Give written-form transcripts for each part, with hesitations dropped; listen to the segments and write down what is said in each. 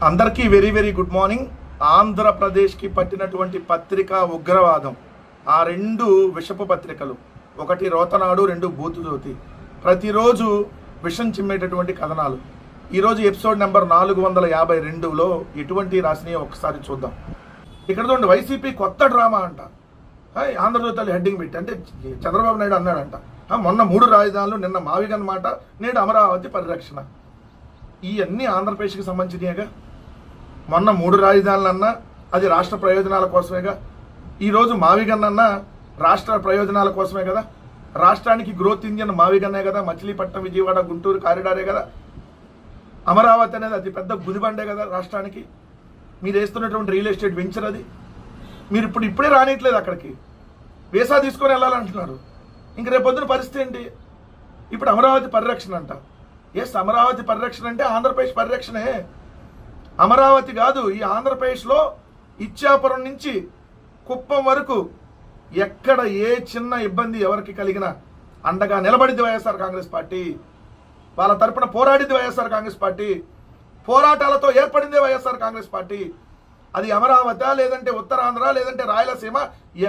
అందరికీ very very good morning. ఆంధ్రప్రదేశ్కి పట్టినటువంటి పత్రిక ఉగ్రవాదం. ఆ రెండు విషపు పత్రికలు, ఒకటి రోతనాడు, రెండు బూతుజ్యోతి. ప్రతిరోజు విషం చిమ్మేటటువంటి కథనాలు. ఈరోజు ఎపిసోడ్ నెంబర్ 452లో ఎటువంటి రాసినాయో ఒకసారి చూద్దాం. ఇక్కడ చూడండి, వైసీపీ కొత్త డ్రామా అంట. ఆంధ్రజ్యోతి హెడ్డింగ్ పెట్టి, అంటే చంద్రబాబు నాయుడు అన్నాడంట, మొన్న 3 రాజధానులు, నిన్న మావిగన్ మాట, నేడు అమరావతి పరిరక్షణ. ఇవన్నీ ఆంధ్రప్రదేశ్కి సంబంధించినవిగా. మొన్న 3 రాజధానులన్నా అది రాష్ట్ర ప్రయోజనాల కోసమేగా. ఈరోజు మావిగన్ రాష్ట్ర ప్రయోజనాల కోసమే కదా. రాష్ట్రానికి గ్రోత్ ఇంజిన్ మావిగన్నే కదా. మచిలీపట్నం, విజయవాడ, గుంటూరు కారిడారే కదా. అమరావతి అనేది అతి పెద్ద గుదిబండే కదా రాష్ట్రానికి. మీరు వేస్తున్నటువంటి రియల్ ఎస్టేట్ వెంచర్ అది. మీరు ఇప్పుడే రానిట్లేదు అక్కడికి. వీసా తీసుకొని వెళ్ళాలంటున్నారు. ఇంక రేపొద్దున పరిస్థితి ఏంటి? ఇప్పుడు అమరావతి పరిరక్షణ అంట. ఎస్, అమరావతి పరిరక్షణ అంటే ఆంధ్రప్రదేశ్ పరిరక్షణే. అమరావతి కాదు, ఈ ఆంధ్రప్రదేశ్లో ఇచ్చాపురం నుంచి కుప్పం వరకు ఎక్కడ ఏ చిన్న ఇబ్బంది ఎవరికి కలిగినా అండగా నిలబడింది వైఎస్ఆర్ కాంగ్రెస్ పార్టీ. వాళ్ళ తరపున పోరాడింది వైఎస్ఆర్ కాంగ్రెస్ పార్టీ. పోరాటాలతో ఏర్పడింది వైఎస్ఆర్ కాంగ్రెస్ పార్టీ. అది అమరావతి, లేదంటే ఉత్తరాంధ్ర, లేదంటే రాయలసీమ,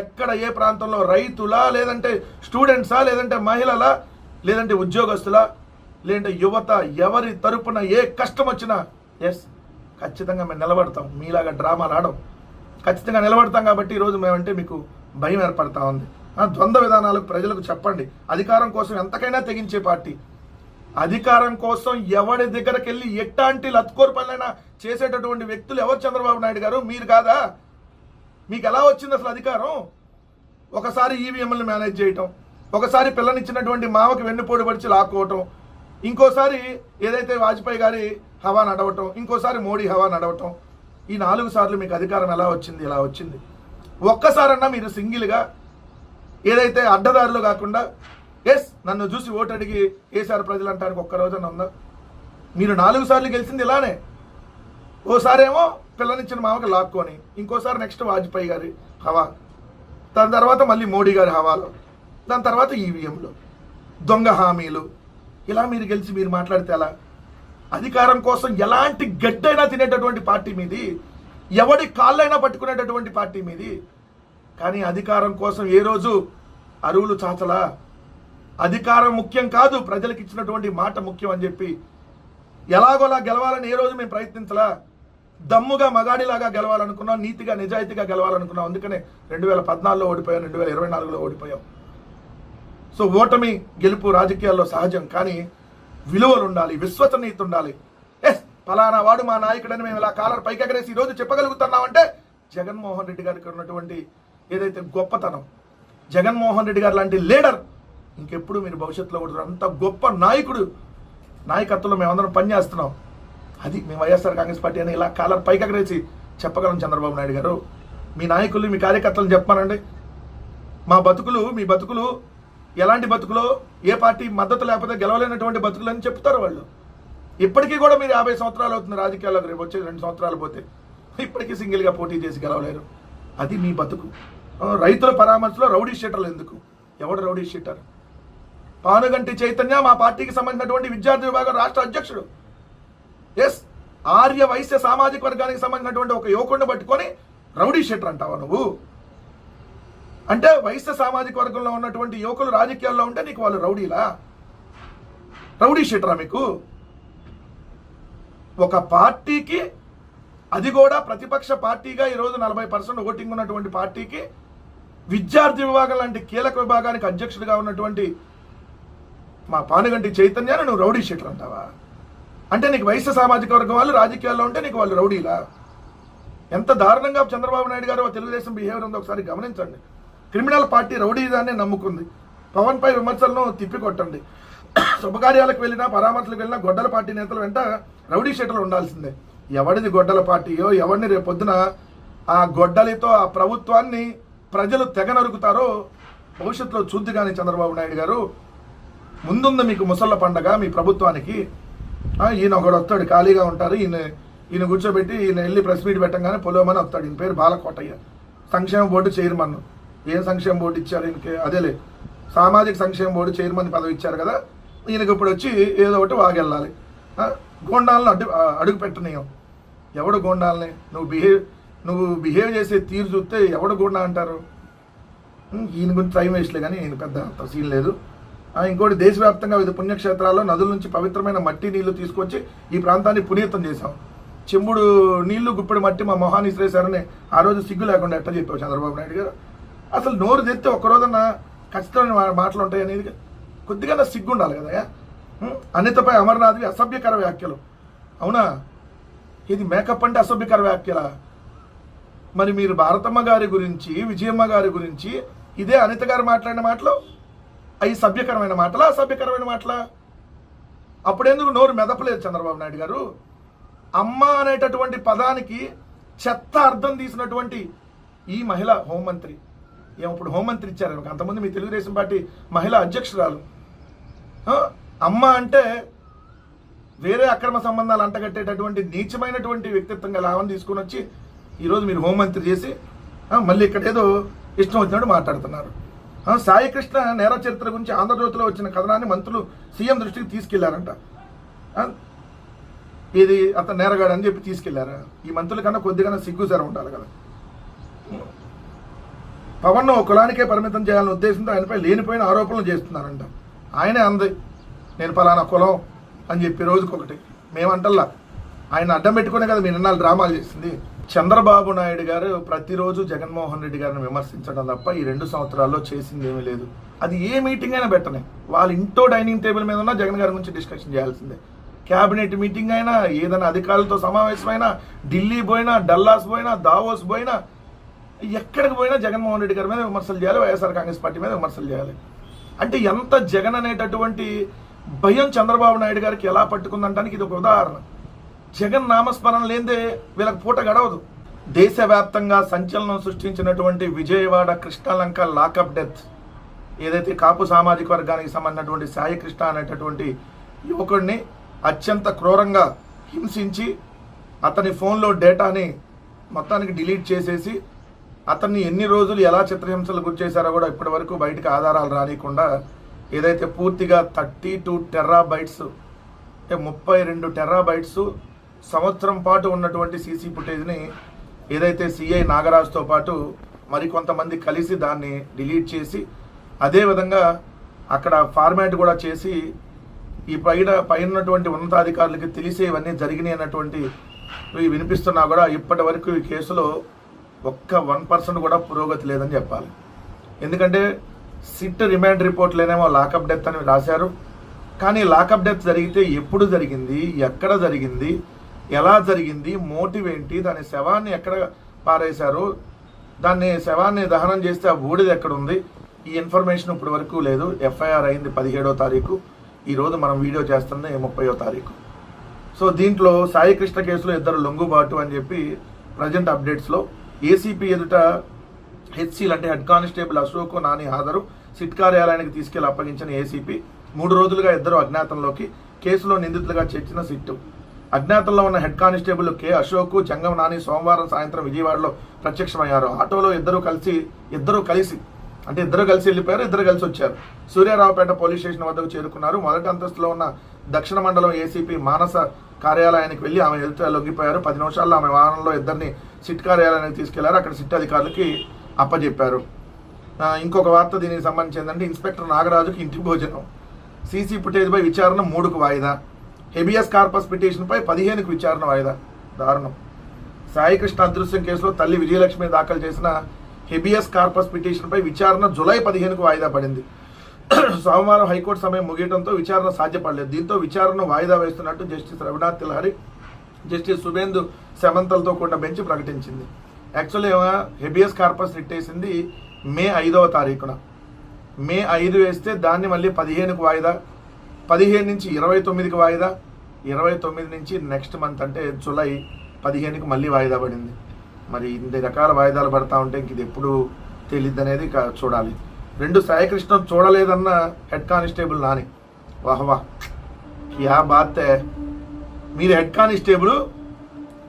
ఎక్కడ ఏ ప్రాంతంలో రైతులా, లేదంటే స్టూడెంట్సా, లేదంటే మహిళలా, లేదంటే ఉద్యోగస్తులా, లేదంటే యువత, ఎవరి తరపున ఏ కష్టం వచ్చినా ఎస్ ఖచ్చితంగా మేము నిలబడతాం. మీలాగా డ్రామాలు ఆడం, ఖచ్చితంగా నిలబడతాం. కాబట్టి ఈరోజు మేమంటే మీకు భయం ఏర్పడతా ఉంది. ద్వంద్వ విధానాలకు ప్రజలకు చెప్పండి. అధికారం కోసం ఎంతకైనా తెగించే పార్టీ. అధికారం కోసం ఎవరి దగ్గరికి వెళ్ళి ఎట్లాంటి లత్కోర్ పనులైనా చేసేటటువంటి వ్యక్తులు ఎవరు? చంద్రబాబు నాయుడు గారు, మీరు కాదా? మీకు ఎలా వచ్చింది అసలు అధికారం? ఒకసారి ఈవీఎంలను మేనేజ్ చేయటం, ఒకసారి పిల్లనిచ్చినటువంటి మావకి వెన్నుపోటు పడిచి లాక్కోవటం, ఇంకోసారి ఏదైతే వాజ్పేయి గారి హవా నడవటం, ఇంకోసారి మోడీ హవా నడవటం. ఈ 4 సార్లు మీకు అధికారం ఎలా వచ్చింది? ఇలా వచ్చింది. ఒక్కసారన్నా మీరు సింగిల్గా ఏదైతే అడ్డదారులు కాకుండా ఎస్ నన్ను చూసి ఓటు అడిగి వేసారు ప్రజలు అంటానికి ఒక్క రోజున ఉందా? మీరు 4 సార్లు గెలిచింది ఇలానే. ఓసారేమో పిల్లనిచ్చిన మామకి లాక్కొని, ఇంకోసారి నెక్స్ట్ వాజ్పేయి గారి హవా, దాని తర్వాత మళ్ళీ మోడీ గారి హవాలో, దాని తర్వాత ఈవీఎంలో దొంగ హామీలు. ఇలా మీరు గెలిచి మీరు మాట్లాడితే ఎలా? అధికారం కోసం ఎలాంటి గడ్డైనా తినేటటువంటి పార్టీ మీది, ఎవడి కాళ్ళైనా పట్టుకునేటటువంటి పార్టీ మీది. కానీ అధికారం కోసం ఏ రోజు అరువులు చాచలా. అధికారం ముఖ్యం కాదు, ప్రజలకు ఇచ్చినటువంటి మాట ముఖ్యం అని చెప్పి ఎలాగోలా గెలవాలని ఏ రోజు మేము ప్రయత్నించలా. దమ్ముగా మగాడిలాగా గెలవాలనుకున్నాం, నీతిగా నిజాయితీగా గెలవాలనుకున్నాం. అందుకనే 2014లో ఓడిపోయాం, 2024లో ఓడిపోయాం. సో ఓటమి గెలుపు రాజకీయాల్లో సహజం, కానీ విలువలు ఉండాలి, విశ్వసనీయత ఉండాలి. ఎస్, ఫలానా వాడు మా నాయకుడని మేము ఇలా కాలర్ పైకి ఎగరేసి ఈరోజు చెప్పగలుగుతున్నామంటే జగన్మోహన్ రెడ్డి గారికి ఉన్నటువంటి ఏదైతే గొప్పతనం, జగన్మోహన్ రెడ్డి గారు లాంటి లీడర్ ఇంకెప్పుడు మీరు భవిష్యత్తులో కూడా అంత గొప్ప నాయకుడు నాయకత్వంలో మేమందరం పనిచేస్తున్నాం. అది మేము వైఎస్ఆర్ కాంగ్రెస్ పార్టీ అని ఇలా కాలర్ పైకి ఎగరేసి చెప్పగలం. చంద్రబాబు నాయుడు గారు, మీ నాయకులు, మీ కార్యకర్తలను చెప్పానండి, మా బతుకులు, మీ బతుకులు ఎలాంటి బతుకులో, ఏ పార్టీ మద్దతు లేకపోతే గెలవలేనటువంటి బతుకులు అని చెప్తారు వాళ్ళు. ఇప్పటికీ కూడా మీరు 50 సంవత్సరాలు అవుతుంది రాజకీయాల్లోకి, రేపు వచ్చే 2 సంవత్సరాలు పోతే ఇప్పటికీ సింగిల్గా పోటీ చేసి గెలవలేరు. అది మీ బతుకు. రైతుల పరామర్శలో రౌడీ షీటర్లు ఎందుకు? ఎవడు రౌడీ షీటర్? పానుగంటి చైతన్య మా పార్టీకి సంబంధించినటువంటి విద్యార్థి విభాగం రాష్ట్ర అధ్యక్షుడు. ఎస్, ఆర్య వైశ్య సామాజిక వర్గానికి సంబంధించినటువంటి ఒక యువకుడిని పట్టుకొని రౌడీ షీటర్ అంటావా నువ్వు? అంటే వైశ్య సామాజిక వర్గంలో ఉన్నటువంటి యువకులు రాజకీయాల్లో ఉంటే నీకు వాళ్ళు రౌడీలా? రౌడీ షీటరా మీకు? ఒక పార్టీకి, అది కూడా ప్రతిపక్ష పార్టీగా ఈరోజు 40% ఓటింగ్ ఉన్నటువంటి పార్టీకి విద్యార్థి విభాగం లాంటి కీలక విభాగానికి అధ్యక్షుడిగా ఉన్నటువంటి మా పానుగంటి చైతన్యాన్ని నువ్వు రౌడీ షీటర్ అంటావా? అంటే నీకు వైశ్య సామాజిక వర్గం వాళ్ళు రాజకీయాల్లో ఉంటే నీకు వాళ్ళు రౌడీలా? ఎంత దారుణంగా చంద్రబాబు నాయుడు గారు తెలుగుదేశం బిహేవియర్ ఉందో ఒకసారి గమనించండి. Criminal party రౌడీదాన్ని నమ్ముకుంది. పవన్పై విమర్శలను తిప్పికొట్టండి. శుభకార్యాలకు వెళ్ళినా, పరామర్శలకు వెళ్ళినా గొడ్డల పార్టీ నేతల వెంట రౌడీ షీటర్లు ఉండాల్సిందే. ఎవడిది గొడ్డల పార్టీయో, ఎవరిని రేపొద్దున ఆ గొడ్డలితో ఆ ప్రభుత్వాన్ని ప్రజలు తెగ నరుకుతారో భవిష్యత్తులో చూద్ది. కానీ చంద్రబాబు నాయుడు గారు, ముందుంది మీకు ముసళ్ళ పండగ మీ ప్రభుత్వానికి. ఈయన ఒకడు వస్తాడు, ఖాళీగా ఉంటారు, ఈయన కూర్చోబెట్టి ఈయన వెళ్ళి ప్రెస్ మీట్ పెట్టంగానే పొలవమని వస్తాడు. ఈయన పేరు బాలకోటయ్య, సంక్షేమ బోర్డు చైర్మన్. ఏం సంక్షేమ బోర్డు ఇచ్చారు ఈయనకి? అదేలే, సామాజిక సంక్షేమ బోర్డు చైర్మన్ పదవి ఇచ్చారు కదా. ఈయనకి ఇప్పుడు వచ్చి ఏదో ఒకటి వాగెళ్ళాలి. గోండాలను అడుగు పెట్టనీయం. ఎవడు గోండాలని నువ్వు బిహేవ్ చేసే తీరు చూస్తే ఎవడు గోండా అంటారు? ఈయన గురించి టైం వేస్ట్లే కానీ ఈయన పెద్ద అంత సీన్ లేదు. ఇంకోటి, దేశవ్యాప్తంగా వివిధ పుణ్యక్షేత్రాల్లో నదుల నుంచి పవిత్రమైన మట్టి నీళ్లు తీసుకొచ్చి ఈ ప్రాంతాన్ని పునీతం చేశాం. చెంబుడు నీళ్లు గుప్పెడు మట్టి మా మొహాన్ని ఇసిరేశారని ఆ రోజు సిగ్గు లేకుండా ఎట్లా చెప్పావు చంద్రబాబు నాయుడు గారు? అసలు నోరు తెస్తే ఒక్కరోజన్నా ఖచ్చితమైన మాటలు ఉంటాయి అనేది కొద్దిగా సిగ్గు ఉండాలి కదా. అనితపై అమర్నాథ్వి అసభ్యకర వ్యాఖ్యలు. అవునా? ఇది మేకప్ అంటే అసభ్యకర వ్యాఖ్యల? మరి మీరు భారతమ్మ గారి గురించి, విజయమ్మ గారి గురించి ఇదే అనిత గారు మాట్లాడిన మాటలు అవి సభ్యకరమైన మాటలా, అసభ్యకరమైన మాటలా? అప్పుడెందుకు నోరు మెదపలేదు చంద్రబాబు నాయుడు గారు? అమ్మ అనేటటువంటి పదానికి చెత్త అర్థం తీసినటువంటి ఈ మహిళ హోంమంత్రి, ఇప్పుడు హోంమంత్రి ఇచ్చారు, అంతకుముందు మీ తెలుగుదేశం పార్టీ మహిళా అధ్యక్షురాలు. అమ్మ అంటే వేరే అక్రమ సంబంధాలు అంటగట్టేటటువంటి నీచమైనటువంటి వ్యక్తిత్వం గల ఆమెను తీసుకుని వచ్చి ఈరోజు మీరు హోంమంత్రి చేసి మళ్ళీ ఇక్కడ ఏదో ఇష్టం వచ్చినట్టు మాట్లాడుతున్నారు. సాయి కృష్ణ నేర చరిత్ర గురించి ఆంధ్రజ్యోతిలో వచ్చిన కథనాన్ని మంత్రులు సీఎం దృష్టికి తీసుకెళ్లారంట. ఇది అతను నేరగాడు అని చెప్పి తీసుకెళ్లారా? ఈ మంత్రుల కన్నా కొద్దిగా సిగ్గుసారం ఉండాలి కదా. పవన్ను ఒక కులానికే పరిమితం చేయాలనే ఉద్దేశంతో ఆయనపై లేనిపోయిన ఆరోపణలు చేస్తున్నారంట. ఆయనే అంది నేను పలానా కులం అని చెప్పి రోజుకొకటి. మేమంటల్లా ఆయన అడ్డం పెట్టుకునే కదా మీ నిన్నాళ్ళు డ్రామాలు చేసింది. చంద్రబాబు నాయుడు గారు ప్రతిరోజు జగన్మోహన్ రెడ్డి గారిని విమర్శించడం తప్ప ఈ 2 సంవత్సరాల్లో చేసింది ఏమీ లేదు. అది ఏ మీటింగ్ అయినా పెట్టనే, వాళ్ళ ఇంటో డైనింగ్ టేబుల్ మీద ఉన్న జగన్ గారి గురించి డిస్కషన్ చేయాల్సిందే. క్యాబినెట్ మీటింగ్ అయినా, ఏదైనా అధికారులతో సమావేశమైనా, ఢిల్లీ పోయినా, డల్లాస్ పోయినా, దావోస్ పోయినా, ఎక్కడికి పోయినా జగన్మోహన్ రెడ్డి గారి మీద విమర్శలు చేయాలి, వైఎస్ఆర్ కాంగ్రెస్ పార్టీ మీద విమర్శలు చేయాలి. అంటే ఎంత జగన్ అనేటటువంటి భయం చంద్రబాబు నాయుడు గారికి ఎలా పట్టుకుందంటానికి ఇది ఒక ఉదాహరణ. జగన్ నామస్మరణ లేదే వీళ్ళకి పూట గడవదు. దేశవ్యాప్తంగా సంచలనం సృష్టించినటువంటి విజయవాడ కృష్ణలంక లాకప్ డెత్, ఏదైతే కాపు సామాజిక వర్గానికి సంబంధించినటువంటి సాయి కృష్ణ అనేటటువంటి యువకుడిని అత్యంత క్రూరంగా హింసించి అతని ఫోన్లో డేటాని మొత్తానికి డిలీట్ చేసేసి అతన్ని ఎన్ని రోజులు ఎలా చిత్రహింసలు గురి చేశారో కూడా ఇప్పటి వరకు బయటకు ఆధారాలు రానియకుండా ఏదైతే పూర్తిగా 32 టెరాబైట్స్ అంటే 32 టెరాబైట్స్ సంవత్సరం పాటు ఉన్నటువంటి సీసీ ఫుటేజ్ని ఏదైతే సిఐ నాగరాజ్తో పాటు మరికొంతమంది కలిసి దాన్ని డిలీట్ చేసి అదేవిధంగా అక్కడ ఫార్మాట్ కూడా చేసి ఈ పైనటువంటి ఉన్నతాధికారులకి తెలిసే ఇవన్నీ జరిగినాయి అన్నటువంటి వినిపిస్తున్నా కూడా ఇప్పటి వరకు ఈ కేసులో ఒక్క 1% కూడా పురోగతి లేదని చెప్పాలి. ఎందుకంటే సిట్ రిమాండ్ రిపోర్ట్లోనేమో లాకప్ డెత్ అని రాశారు, కానీ లాకప్ డెత్ జరిగితే ఎప్పుడు జరిగింది, ఎక్కడ జరిగింది, ఎలా జరిగింది, మోటివ్ ఏంటి, దాని శవాన్ని ఎక్కడ పారేశారు, దాన్ని శవాన్ని దహనం చేస్తే ఆ బూడిద ఎక్కడ ఉంది, ఈ ఇన్ఫర్మేషన్ ఇప్పటి వరకు లేదు. ఎఫ్ఐఆర్ అయింది 17వ తారీఖు, ఈరోజు మనం వీడియో చేస్తుంది 30వ తారీఖు. సో దీంట్లో సాయి కృష్ణ కేసులో 2 లొంగుబాటు అని చెప్పి ప్రజెంట్ అప్డేట్స్లో ఏసీపీ ఎదుట హెచ్సీలు అంటే హెడ్ కానిస్టేబుల్ అశోక్, నాని హాజరు, సిట్ కార్యాలయానికి తీసుకెళ్లి అప్పగించిన ఏసీపీ. 3 రోజులుగా 2 అజ్ఞాతంలోకి, కేసులో నిందితులుగా చేర్చిన సిట్టు. అజ్ఞాతంలో ఉన్న హెడ్ కానిస్టేబుల్ కె అశోక్, జంగం నాని సోమవారం సాయంత్రం విజయవాడలో ప్రత్యక్షమయ్యారు. ఆటోలో ఇద్దరు కలిసి వెళ్ళిపోయారు, 2 కలిసి వచ్చారు. సూర్యారావుపేట పోలీస్ స్టేషన్ వద్దకు చేరుకున్నారు. మొదటి అంతస్తులో ఉన్న దక్షిణ మండలం ఏసీపీ మానస కార్యాలయానికి వెళ్లి ఆమె ఎదుట లొంగిపోయారు. 10 నిమిషాల్లో ఆమె వాహనంలో 2 సిట్ కార్యాలయానికి తీసుకెళ్లారు. అక్కడ సిట్ అధికారులకి అప్పచెప్పారు. ఇంకొక వార్త దీనికి సంబంధించి ఏంటంటే ఇన్స్పెక్టర్ నాగరాజుకి ఇంటి భోజనం, సీసీ ఫుటేజ్పై విచారణ 3కు వాయిదా, హెబియస్ కార్పస్ పిటిషన్పై 15కు విచారణ వాయిదా. దారుణం. సాయికృష్ణ అదృశ్యం కేసులో తల్లి విజయలక్ష్మి దాఖలు చేసిన హెబియస్ కార్పస్ పిటిషన్పై విచారణ జూలై 15కు వాయిదా పడింది. సోమవారం హైకోర్టు సమయం ముగియడంతో విచారణ సాధ్యపడలేదు. దీంతో విచారణను వాయిదా వేస్తున్నట్టు జస్టిస్ రవినాథ్ తిలహరి, జస్టిస్ సుబేందు సెమంతలతో కూడిన బెంచ్ ప్రకటించింది. యాక్చువల్లీ హెబియస్ కార్పస్ రిట్టేసింది మే 5వ తారీఖున. మే 5 వేస్తే దాన్ని మళ్ళీ 15కు వాయిదా, 15 నుంచి 29కి వాయిదా, 29 నుంచి నెక్స్ట్ మంత్ అంటే జూలై 15కి మళ్ళీ వాయిదా పడింది. మరి ఇన్ని రకాల వాయిదాలు పడతా ఉంటే ఇంక ఇది ఎప్పుడు తెలియదు అనేది చూడాలి. 2 సాయికృష్ణ చూడలేదన్న హెడ్ కానిస్టేబుల్ నాని, వాహ్వా క్యా బాత్. మీరు హెడ్ కానిస్టేబుల్,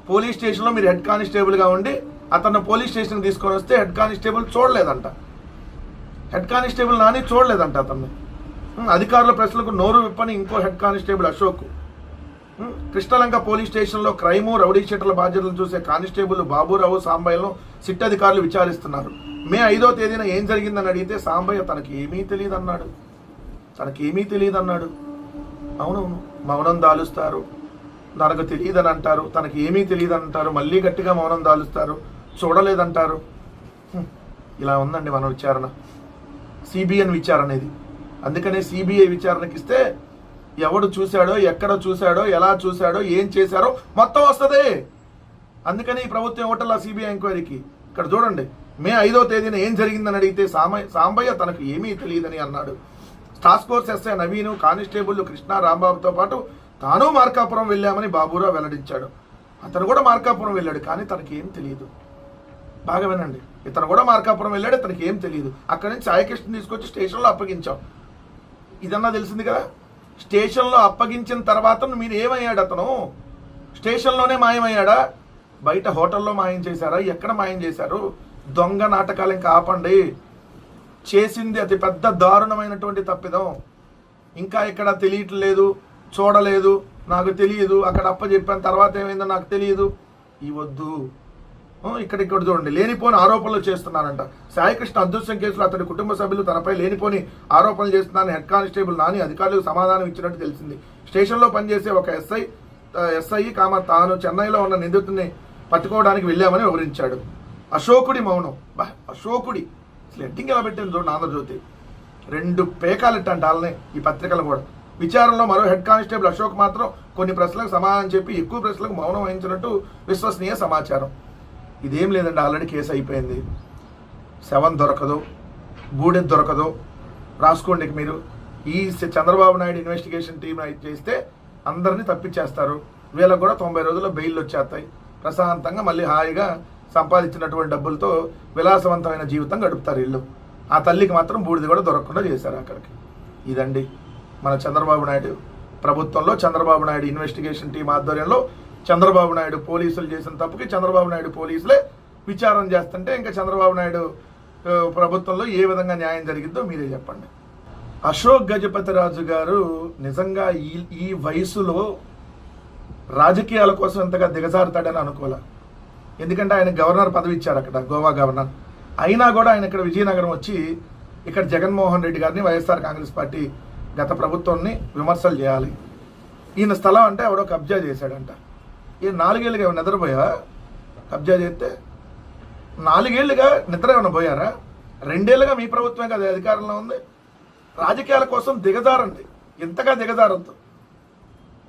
పోలీస్ స్టేషన్లో మీరు హెడ్ కానిస్టేబుల్గా ఉండి అతను పోలీస్ స్టేషన్కి తీసుకొని వస్తే హెడ్ కానిస్టేబుల్ చూడలేదంట. హెడ్ కానిస్టేబుల్ నాని చూడలేదంట అతన్ని. అధికారుల ప్రశ్నలకు నోరు విప్పని ఇంకో head constable Ashok Krishnalanka police స్టేషన్లో క్రైము రౌడీ షీటర్ల బాధ్యతలు చూసే కానిస్టేబుల్ బాబురావు సాంబయ్యను సిట్ అధికారులు విచారిస్తున్నారు. మే 5వ తేదీన ఏం జరిగిందని అడిగితే సాంబయ్య తనకి ఏమీ తెలియదు అన్నాడు. అవునవును, మౌనం దాలుస్తారు, తనకు తెలియదని అంటారు, తనకి ఏమీ తెలియదు అంటారు, మళ్ళీ గట్టిగా మౌనం దాలుస్తారు, చూడలేదంటారు. ఇలా ఉందండి మన విచారణ, సిబిఎన్ విచారణ ఇది. అందుకనే సిబిఐ విచారణకి ఇస్తే ఎవడు చూశాడో, ఎక్కడ చూశాడో, ఎలా చూశాడో, ఏం చేశారో మొత్తం వస్తుంది. అందుకని ఈ ప్రభుత్వం ఇవ్వటల్లా సిబిఐ ఎంక్వైరీకి. ఇక్కడ చూడండి, మే 5వ తేదీన ఏం జరిగిందని అడిగితే సాంబయ్య తనకు ఏమీ తెలియదని అన్నాడు. Task force SI Naveen, constable Krishna, రాంబాబుతో పాటు తాను మార్కాపురం వెళ్ళామని బాబురావు వెల్లడించాడు. అతను కూడా మార్కాపురం వెళ్ళాడు, కానీ తనకి ఏం తెలియదు. బాగా వినండి, ఇతను కూడా మార్కాపురం వెళ్ళాడు, ఇతనికి ఏం తెలియదు. అక్కడి నుంచి సాయికృష్ణ తీసుకొచ్చి స్టేషన్లో అప్పగించాం. ఇదన్నా తెలిసింది కదా. స్టేషన్లో అప్పగించిన తర్వాత మీరు ఏమయ్యాడు? అతను స్టేషన్లోనే మాయమయ్యాడా? బయట హోటల్లో మాయం చేశారా? ఎక్కడ మాయం చేశారు? దొంగ నాటకాలు ఇంకా ఆపండి. చేసింది అతి పెద్ద దారుణమైనటువంటి తప్పిదం. ఇంకా ఇక్కడ తెలియట్లేదు, చూడలేదు, నాకు తెలియదు, అక్కడ అప్పచెప్పాను, తర్వాత ఏమైందో నాకు తెలియదు, ఇవద్దు. ఇక్కడ చూడండి, లేనిపోని ఆరోపణలు చేస్తున్నారంట. సాయికృష్ణ అదృశ్యం కేసులో అతడి కుటుంబ సభ్యులు తనపై లేనిపోని ఆరోపణలు చేస్తున్నారని హెడ్ కానిస్టేబుల్ నాని అధికారులకు సమాధానం ఇచ్చినట్టు తెలిసింది. స్టేషన్లో పనిచేసే ఒక ఎస్ఐ తాను చెన్నైలో ఉన్న నిందితుడిని పట్టుకోవడానికి వెళ్ళామని వివరించాడు. అశోకుడి మౌనం. అశోకుడి అసలు ఎట్టింగ్ ఎలా పెట్టింది చూడండి. ఆంధ్రజ్యోతి 2 పేకాలెట్టంట వాళ్ళని, ఈ పత్రికలు కూడా. విచారణలో మరో హెడ్ కానిస్టేబుల్ అశోక్ మాత్రం కొన్ని ప్రశ్నలకు సమాధానం చెప్పి ఎక్కువ ప్రశ్నలకు మౌనం వహించినట్టు విశ్వసనీయ సమాచారం. ఇదేం లేదండి, ఆల్రెడీ కేసు అయిపోయింది. శవం దొరకదు, బూడెది దొరకదు, రాసుకోండి మీరు. ఈ చంద్రబాబు నాయుడు ఇన్వెస్టిగేషన్ టీం చేస్తే అందరినీ తప్పించేస్తారు. వీళ్ళకు కూడా 90 రోజుల్లో బెయిల్ వచ్చేస్తాయి. ప్రశాంతంగా మళ్ళీ హాయిగా సంపాదించినటువంటి డబ్బులతో విలాసవంతమైన జీవితం గడుపుతారు వీళ్ళు. ఆ తల్లికి మాత్రం బూడిది కూడా దొరకకుండా చేశారు అక్కడికి. ఇదండి మన చంద్రబాబు నాయుడు ప్రభుత్వంలో చంద్రబాబు నాయుడు ఇన్వెస్టిగేషన్ టీం ఆధ్వర్యంలో చంద్రబాబు నాయుడు పోలీసులు చేసిన తప్పుకి చంద్రబాబు నాయుడు పోలీసులే విచారణ చేస్తుంటే ఇంకా చంద్రబాబు నాయుడు ప్రభుత్వంలో ఏ విధంగా న్యాయం జరిగిందో మీరే చెప్పండి. అశోక్ గజపతిరాజు గారు నిజంగా ఈ వయసులో రాజకీయాల కోసం ఎంతగా దిగజారుతాడని అనుకోలే. ఎందుకంటే ఆయన గవర్నర్ పదవి ఇచ్చారు అక్కడ, గోవా గవర్నర్. అయినా కూడా ఆయన ఇక్కడ విజయనగరం వచ్చి ఇక్కడ జగన్మోహన్ రెడ్డి గారిని, వైఎస్ఆర్ కాంగ్రెస్ పార్టీ గత ప్రభుత్వాన్ని విమర్శలు చేయాలి. ఈయన స్థలం అంటే ఎవడో కబ్జా చేశాడంట. ఈయన 4 ఏళ్ళుగా ఏమైనా నిద్రపోయా? కబ్జా చేస్తే 4 ఏళ్ళుగా నిద్ర ఏమైనా పోయారా? 2 ఏళ్ళుగా మీ ప్రభుత్వమే కదా అధికారంలో ఉంది. రాజకీయాల కోసం దిగజారండి, ఇంతగా దిగజారద్దు.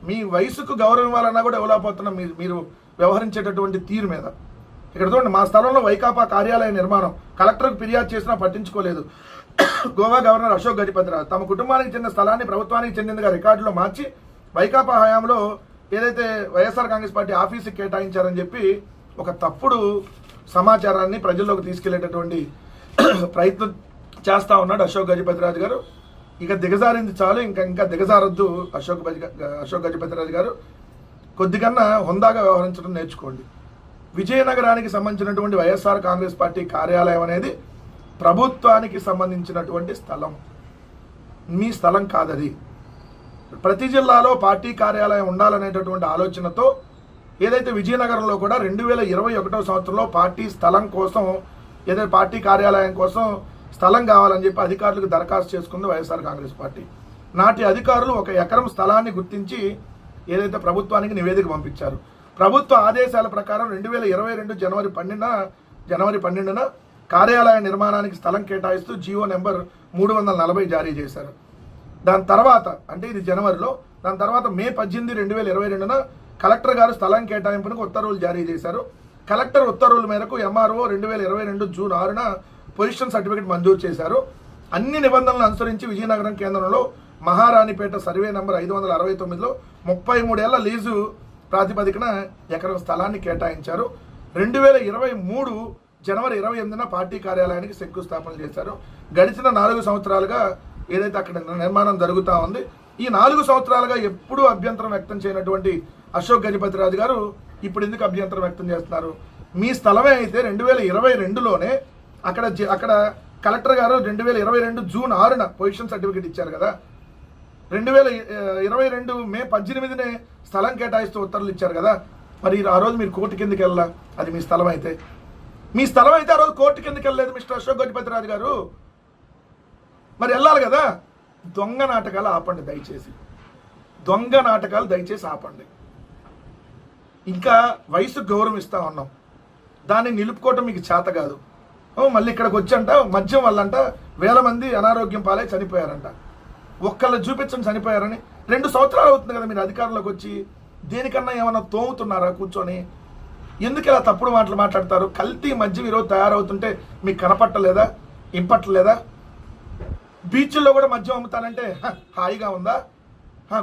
మీ వయసుకు గౌరవం ఇవ్వాలన్నా కూడా ఇవ్వలేకపోతున్నాం మీరు వ్యవహరించేటటువంటి తీరు మీద. ఇక్కడ చూడండి, మా స్థలంలో వైకాపా కార్యాలయ నిర్మాణం, కలెక్టర్కు ఫిర్యాదు చేసినా పట్టించుకోలేదు. గోవా గవర్నర్ అశోక్ గజపతిరాజు తమ కుటుంబానికి చెందిన స్థలాన్ని ప్రభుత్వానికి చెందిందిగా రికార్డులో మార్చి వైకాపా హయాంలో ఏదైతే వైఎస్ఆర్ కాంగ్రెస్ పార్టీ ఆఫీసుకి కేటాయించారని చెప్పి ఒక తప్పుడు సమాచారాన్ని ప్రజల్లోకి తీసుకెళ్లేటటువంటి ప్రయత్నం చేస్తూ ఉన్నాడు అశోక్ గజపతిరాజు గారు. ఇక దిగజారింది చాలు, ఇంకా దిగజారొద్దు అశోక్ గజపతిరాజు గారు. కొద్దికన్నా హుందాగా వ్యవహరించడం నేర్చుకోండి. విజయనగరానికి సంబంధించినటువంటి వైఎస్ఆర్ కాంగ్రెస్ పార్టీ కార్యాలయం అనేది ప్రభుత్వానికి సంబంధించినటువంటి స్థలం, మీ స్థలం కాదది. ప్రతి జిల్లాలో పార్టీ కార్యాలయం ఉండాలనేటటువంటి ఆలోచనతో ఏదైతే విజయనగరంలో కూడా 2021 సంవత్సరంలో పార్టీ స్థలం కోసం, ఏదైతే పార్టీ కార్యాలయం కోసం స్థలం కావాలని చెప్పి అధికారులకు దరఖాస్తు చేసుకుంది వైఎస్ఆర్ కాంగ్రెస్ పార్టీ. నాటి అధికారులు 1 ఎకరం స్థలాన్ని గుర్తించి ఏదైతే ప్రభుత్వానికి నివేదిక పంపించారు. ప్రభుత్వ ఆదేశాల ప్రకారం 2022 జనవరి 12న కార్యాలయ నిర్మాణానికి స్థలం కేటాయిస్తూ జీవో నెంబర్ 340 జారీ చేశారు. దాని తర్వాత, అంటే ఇది జనవరిలో, దాని తర్వాత మే 18, 2022న కలెక్టర్ గారు స్థలం కేటాయింపునకు ఉత్తర్వులు జారీ చేశారు. కలెక్టర్ ఉత్తర్వుల మేరకు ఎంఆర్ఓ 2022 జూన్ 6న పొజిషన్ సర్టిఫికేట్ మంజూరు చేశారు. అన్ని నిబంధనలను అనుసరించి విజయనగరం కేంద్రంలో మహారాణిపేట సర్వే నంబర్ 569లో 33 ఏళ్ల లీజు ప్రాతిపదికన ఎకరం స్థలాన్ని కేటాయించారు. 2023 జనవరి 28న పార్టీ కార్యాలయానికి శంకుస్థాపన చేశారు. గడిచిన 4 సంవత్సరాలుగా ఏదైతే అక్కడ నిర్మాణం జరుగుతూ ఉంది, ఈ 4 సంవత్సరాలుగా ఎప్పుడూ అభ్యంతరం వ్యక్తం చేయనటువంటి అశోక్ గజపతిరాజు గారు ఇప్పుడు ఎందుకు అభ్యంతరం వ్యక్తం చేస్తున్నారు? మీ స్థలమే అయితే 2022లోనే అక్కడ కలెక్టర్ గారు 2022 జూన్ 6న పొజిషన్ సర్టిఫికేట్ ఇచ్చారు కదా. 2022 మే 18నే స్థలం కేటాయిస్తూ ఉత్తర్వులు ఇచ్చారు కదా, మరి ఆ రోజు మీరు కోర్టు కిందకి వెళ్ళా? అది మీ స్థలం అయితే ఆ రోజు కోర్టు కిందకి వెళ్ళలేదు మిస్టర్ అశోక్ గజపతిరాజు గారు. మరి వెళ్ళాలి కదా. దొంగ నాటకాలు ఆపండి దయచేసి, దొంగ నాటకాలు దయచేసి ఆపండి. ఇంకా వయసు గౌరవం ఇస్తా ఉన్నాం, దాన్ని నిలుపుకోవటం మీకు చేత కాదు. మళ్ళీ ఇక్కడికి వచ్చంట మద్యం వల్లంట 1000 మంది అనారోగ్యం పాలై చనిపోయారంట. ఒక్కళ్ళు చూపించండి చనిపోయారని. 2 సంవత్సరాలు అవుతుంది కదా మీరు అధికారంలోకి వచ్చి. దేనికన్నా ఏమన్నా తోముతున్నారా కూర్చొని? ఎందుకు ఇలా తప్పుడు మాటలు మాట్లాడతారు? కల్తీ మద్యం ఈరోజు తయారవుతుంటే మీకు కనపట్టలేదా, ఇంపట్టలేదా? బీచ్ల్లో కూడా మద్యం అమ్ముతానంటే హాయిగా ఉందా?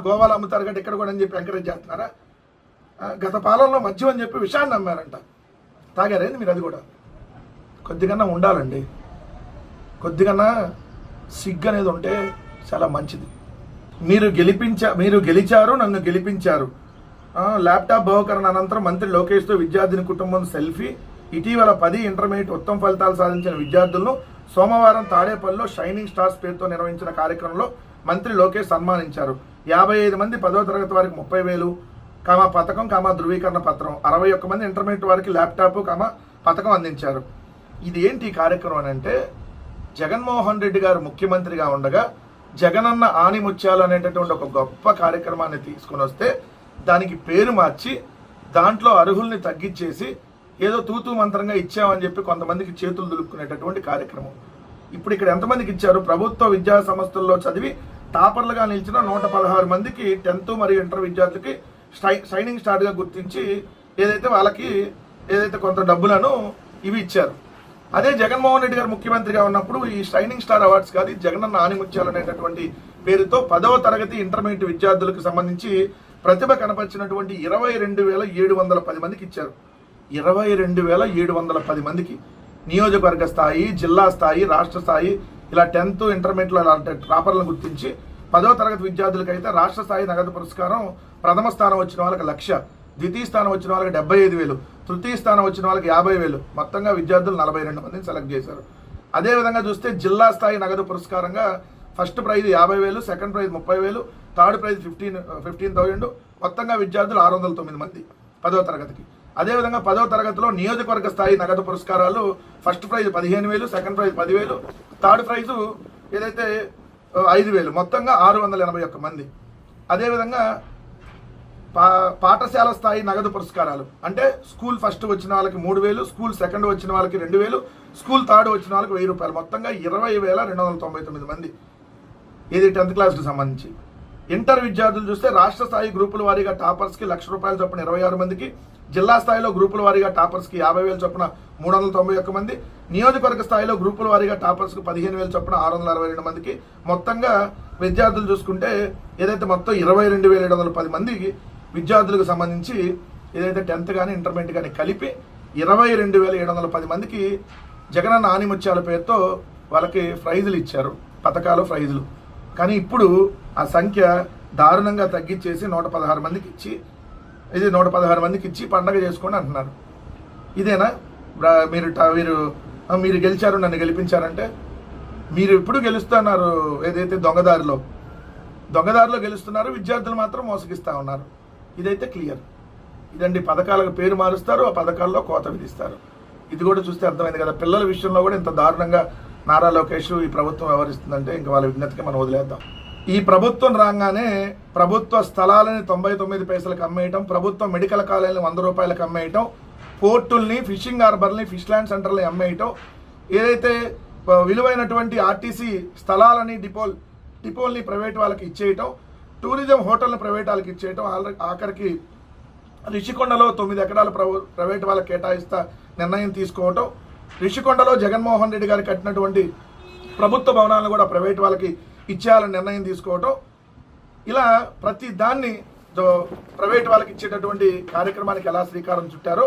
గోవాలో అమ్ముతారు కాబట్టి ఇక్కడ కూడా అని చెప్పి ఎంకరేజ్ చేస్తున్నారా? గత పాలనలో మద్యం అని చెప్పి విషయాన్ని నమ్మారంట. తాగారేంది మీరు? అది కూడా కొద్దిగన్నా ఉండాలండి. కొద్దిగన్నా సిగ్గు అనేది ఉంటే చాలా మంచిది. మీరు గెలిచారు, నన్ను గెలిపించారు. ల్యాప్టాప్ బహుకరణ అనంతరం మంత్రి లోకేష్తో విద్యార్థిని కుటుంబం సెల్ఫీ. ఇటీవల 10 ఇంటర్మీడియట్ ఉత్తమ ఫలితాలు సాధించిన విద్యార్థులను సోమవారం తాడేపల్లిలో షైనింగ్ స్టార్స్ పేరుతో నిర్వహించిన కార్యక్రమంలో మంత్రి లోకేష్ సన్మానించారు. 55 మంది 10వ తరగతి వారికి 30,000 పథకం ధృవీకరణ పత్రం, 61 మంది ఇంటర్మీడియట్ వారికి ల్యాప్టాప్ పథకం అందించారు. ఇది ఏంటి కార్యక్రమం అని అంటే, జగన్మోహన్ రెడ్డి గారు ముఖ్యమంత్రిగా ఉండగా జగనన్న ఆనిముత్యాలు అనేటటువంటి ఒక గొప్ప కార్యక్రమాన్ని తీసుకుని వస్తే దానికి పేరు మార్చి దాంట్లో అర్హుల్ని తగ్గించేసి ఏదో తూతూ మంత్రంగా ఇచ్చామని చెప్పి కొంతమందికి చేతులు దులుపుకునేటటువంటి కార్యక్రమం. ఇప్పుడు ఇక్కడ ఎంతమందికి ఇచ్చారు? ప్రభుత్వ విద్యా సంస్థల్లో చదివి టాపర్లుగా నిలిచిన 116 మందికి 10th మరియు ఇంటర్ విద్యార్థులకి షైనింగ్ స్టార్గా గుర్తించి ఏదైతే కొంత డబ్బులను ఇవి ఇచ్చారు. అదే జగన్మోహన్ రెడ్డి గారు ముఖ్యమంత్రిగా ఉన్నప్పుడు ఈ షైనింగ్ స్టార్ అవార్డ్స్ కాదు, జగనన్న ఆనిముత్యాలు అనేటటువంటి పేరుతో 10వ తరగతి ఇంటర్మీడియట్ విద్యార్థులకు సంబంధించి ప్రతిభ కనపరిచినటువంటి 22,710 మందికి ఇచ్చారు. 22,710 మందికి నియోజకవర్గ స్థాయి, జిల్లా స్థాయి, రాష్ట్ర స్థాయి ఇలా 10th ఇంటర్మీడియట్లో టాపర్లను గుర్తించి 10వ తరగతి విద్యార్థులకైతే రాష్ట్ర స్థాయి నగదు పురస్కారం ప్రథమ స్థానం వచ్చిన వాళ్ళకి 1,00,000, ద్వితీయ స్థానం వచ్చిన వాళ్ళకి 75,000, తృతీయ స్థానం వచ్చిన వాళ్ళకి 50,000, మొత్తంగా విద్యార్థులు 42 మందిని సెలెక్ట్ చేశారు. అదేవిధంగా చూస్తే జిల్లా స్థాయి నగదు పురస్కారంగా first prize 50,000, second prize 30,000, third prize 15,000, మొత్తంగా విద్యార్థులు 609 మంది 10వ తరగతికి. అదేవిధంగా 10వ తరగతిలో నియోజకవర్గ స్థాయి నగదు పురస్కారాలు first prize 15,000, second prize 10,000, third price ఏదైతే 5,000, మొత్తంగా 681 మంది. అదేవిధంగా పాఠశాల స్థాయి నగదు పురస్కారాలు అంటే స్కూల్ ఫస్ట్ వచ్చిన వాళ్ళకి 3,000, స్కూల్ సెకండ్ వచ్చిన వాళ్ళకి 2,000, స్కూల్ థర్డ్ వచ్చిన వాళ్ళకి 1,000 రూపాయలు, మొత్తంగా 20,299 మంది. ఇది 10th క్లాస్కి సంబంధించి. ఇంటర్ విద్యార్థులు చూస్తే రాష్ట్ర స్థాయి గ్రూపుల వారీగా టాపర్స్కి 1,00,000 రూపాయలు చొప్పున 26 మందికి, జిల్లా స్థాయిలో గ్రూపుల వారీగా టాపర్స్కి 50,000 చొప్పున 391 మంది, నియోజకవర్గ స్థాయిలో గ్రూపుల వారీగా టాపర్స్కి 15,000 చొప్పున 662 మందికి, మొత్తంగా విద్యార్థులు చూసుకుంటే ఏదైతే మొత్తం 22,710 మందికి విద్యార్థులకు సంబంధించి ఏదైతే 10th కానీ ఇంటర్మీడియట్ కానీ కలిపి 22,710 మందికి జగనన్న ఆనిముత్యాల పేరుతో వాళ్ళకి ప్రైజులు ఇచ్చారు, పథకాలు, ప్రైజులు. కానీ ఇప్పుడు ఆ సంఖ్య దారుణంగా తగ్గించేసి 116 మందికి ఇచ్చి 116 మందికి ఇచ్చి పండగ చేసుకోండి అంటున్నారు. ఇదేనా మీరు గెలిచారు, నన్ను గెలిపించారంటే? మీరు ఎప్పుడు గెలుస్తున్నారు ఏదైతే దొంగదారిలో గెలుస్తున్నారు, విద్యార్థులు మాత్రం మోసగిస్తూ ఉన్నారు. ఇదైతే క్లియర్. ఇదండి, పథకాలకు పేరు మారుస్తారు, ఆ పథకాల్లో కోత విధిస్తారు. ఇది కూడా చూస్తే అర్థమైంది కదా. పిల్లల విషయంలో కూడా ఇంత దారుణంగా నారా లోకేష్ ఈ ప్రభుత్వం వ్యవహరిస్తుందంటే ఇంకా వాళ్ళ విజ్ఞతకి మనం వదిలేద్దాం. ఈ ప్రభుత్వం రాగానే ప్రభుత్వ స్థలాలని 99 పైసలకు అమ్మేయటం, ప్రభుత్వ మెడికల్ కాలేజీని 100 రూపాయలకు అమ్మేయటం, పోర్టుల్ని, ఫిషింగ్ హార్బర్ని, ఫిష్ ల్యాండ్ సెంటర్ని అమ్మేయటం, ఏదైతే విలువైనటువంటి ఆర్టీసీ స్థలాలని డిపోల్ని ప్రైవేట్ వాళ్ళకి ఇచ్చేయటం, టూరిజం హోటల్ని ప్రైవేట్ వాళ్ళకి ఇచ్చేయటం, ఆఖరికి రిషికొండలో 9 ఎకరాలు ప్రైవేట్ వాళ్ళకి కేటాయిస్తా నిర్ణయం తీసుకోవటం, రిషికొండలో జగన్మోహన్ రెడ్డి గారు కట్టినటువంటి ప్రభుత్వ భవనాలను కూడా ప్రైవేట్ వాళ్ళకి ఇచ్చేయాలని నిర్ణయం తీసుకోవటం, ఇలా ప్రతి దాన్ని ప్రైవేట్ వాళ్ళకి ఇచ్చేటటువంటి కార్యక్రమానికి ఎలా శ్రీకారం చుట్టారో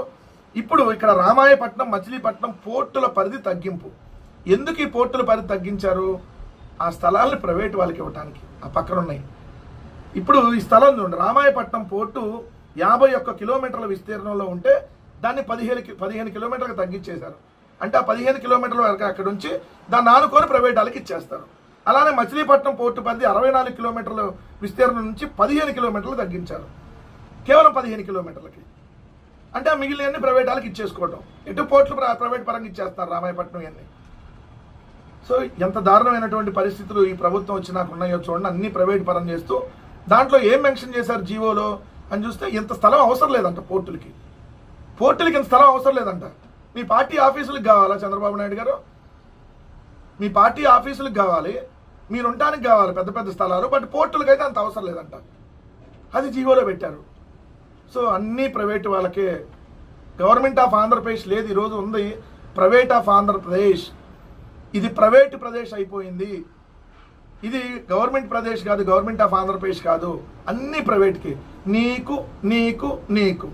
ఇప్పుడు ఇక్కడ రామాయపట్నం, మచిలీపట్నం పోర్టుల పరిధి తగ్గింపు. ఎందుకు ఈ పోర్టుల పరిధి తగ్గించారు? ఆ స్థలాలను ప్రైవేట్ వాళ్ళకి ఇవ్వటానికి. ఆ పక్కన ఉన్నాయి. ఇప్పుడు ఈ స్థలం చూడండి, రామాయపట్నం పోర్టు 51 కిలోమీటర్ల విస్తీర్ణంలో ఉంటే దాన్ని 15 కిలోమీటర్లకు తగ్గించేశారు. అంటే ఆ 15 కిలోమీటర్ల వరకు అక్కడ నుంచి దాన్ని ఆనుకొని ప్రైవేట్ వాళ్ళకి ఇచ్చేస్తారు. అలానే మచిలీపట్నం పోర్టు పరిధి 64 కిలోమీటర్ల విస్తీర్ణం నుంచి 15 కిలోమీటర్లు తగ్గించారు, కేవలం 15 కిలోమీటర్లకి. అంటే ఆ మిగిలిన ప్రైవేట్ వాళ్ళకి ఇచ్చేసుకోవడం, ఎటు పోర్టులు ప్రైవేట్ పరంగా ఇచ్చేస్తారు రామాయపట్నం ఇవన్నీ. సో ఎంత దారుణమైనటువంటి పరిస్థితులు ఈ ప్రభుత్వం వచ్చి నాకు ఉన్నాయో చూడండి. అన్ని ప్రైవేట్ పరం చేస్తూ దాంట్లో ఏం మెన్షన్ చేశారు జీవోలో అని చూస్తే ఇంత స్థలం అవసరం లేదంట పోర్టులకి ఇంత స్థలం అవసరం లేదంట. మీ పార్టీ ఆఫీసులకు కావాలా చంద్రబాబు నాయుడు గారు? మీ పార్టీ ఆఫీసులకు కావాలి, మీరు ఉండటానికి కావాలి పెద్ద పెద్ద స్థలాలు, బట్ పోర్టులకు అయితే అంత అవసరం లేదంట. అది జీవోలో పెట్టారు. సో అన్నీ ప్రైవేట్ వాళ్ళకే. గవర్నమెంట్ ఆఫ్ ఆంధ్రప్రదేశ్ లేదు, ఈరోజు ఉంది ప్రైవేట్ ఆఫ్ ఆంధ్రప్రదేశ్. ఇది ప్రైవేట్ ప్రదేశ్ అయిపోయింది. ఇది గవర్నమెంట్ ప్రదేశ్ కాదు, గవర్నమెంట్ ఆఫ్ ఆంధ్రప్రదేశ్ కాదు, అన్ని ప్రైవేట్కి. నీకు నీకు నీకు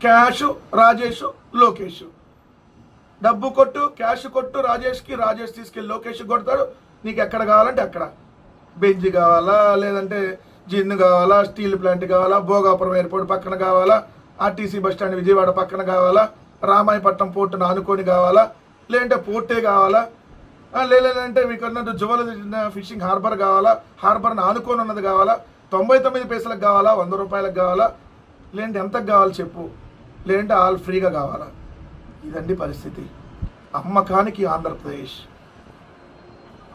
క్యాష్ రాజేష్ లోకేష్, డబ్బు కొట్టు క్యాష్ కొట్టు రాజేష్కి, రాజేష్ తీసుకెళ్ళి లోకేష్ కొడతాడు. నీకు ఎక్కడ కావాలంటే అక్కడ, బెంజ్ కావాలా, లేదంటే జిన్ను కావాలా, స్టీల్ ప్లాంట్ కావాలా, భోగాపురం ఎయిర్పోర్ట్ పక్కన కావాలా, ఆర్టీసీ బస్టాండ్ విజయవాడ పక్కన కావాలా, రామాయపట్నం పోర్టును ఆనుకొని కావాలా, లేదంటే పోర్టే కావాలా, లేదంటే మీకు అన్నట్టు జువల ఫిషింగ్ హార్బర్ కావాలా, హార్బర్ని ఆనుకొని ఉన్నది కావాలా, 99 పైసలకు కావాలా, 100 రూపాయలకు కావాలా, లేదంటే ఎంతకు కావాలి చెప్పు, లేదంటే ఆల్ ఫ్రీగా కావాలా. ఇదండి పరిస్థితి. అమ్మకానికి ఆంధ్రప్రదేశ్.